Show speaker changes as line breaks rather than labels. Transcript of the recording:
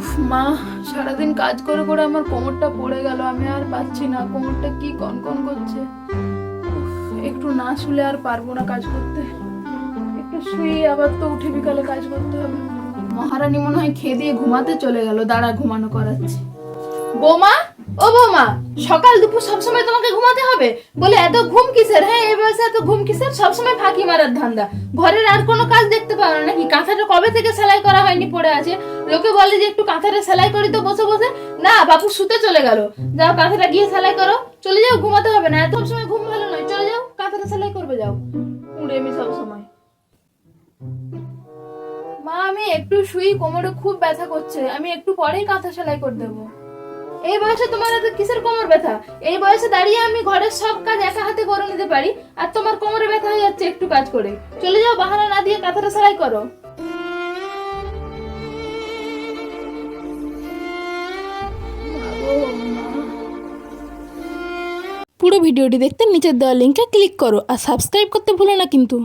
উফ মা, সারাদিন কাজ করে করে আমার কোমরটা পড়ে গেল, আমি আর পাচ্ছি না, কোমরটা কি কনকন করছে। উফ, একটু না শুলে আর পারবো না কাজ করতে, একটু শুয়ে আবার তো উঠে বিকালে কাজ করতে হবে। মহারানী মনে হয় খেয়ে দিয়ে ঘুমাতে চলে গেল, দাঁড়া ঘুমানো করাচ্ছি। বৌমা, ও বৌমা, সকাল দুপুর সবসময় তোমাকে ঘুমাতে হবে বলে এত ঘুম কিসের? হ্যাঁ, এই বয়সে এত ঘুম কিসের? সবসময় ফাঁকি মারার ধান্দা। ঘরের আর কোনো কাজ দেখতে পাও না নাকি? কাঁথাটা কবে থেকে সেলাই করা হয়নি, পড়ে আছে। লোকে বলে যে একটু কাঁথাটা সেলাই করি তো বসে বসে। না, বাপু শুতে চলে গেল, যাও কাঁথাটা গিয়ে সেলাই করো। চলে যাও, ঘুমাতে হবে না, এত সময় ঘুম ভালো নয়। চলে যাও, কাঁথাটা সেলাই করবে যাও। উড়েমি সব সময়। মা, আমি একটু শুই, কোমরে খুব ব্যথা করছে, আমি একটু পরেই কাঁথা সেলাই করে দেবো। এই বয়সে তোমার এত কিসের কোমর ব্যথা? এই বয়সে দাঁড়িয়ে আমি ঘরের সব কাজ একা হাতে করে নিতে পারি, আর তোমার কোমরে ব্যথা হয়ে যাচ্ছে একটু কাজ করে। চলে যাও, বাহানা না দিয়ে কাঁথাটা সেলাই করো। পুরো ভিডিওটি দেখতে নিচের দেওয়া লিংকে ক্লিক করো আর সাবস্ক্রাইব করতে ভুলো না কিন্তু।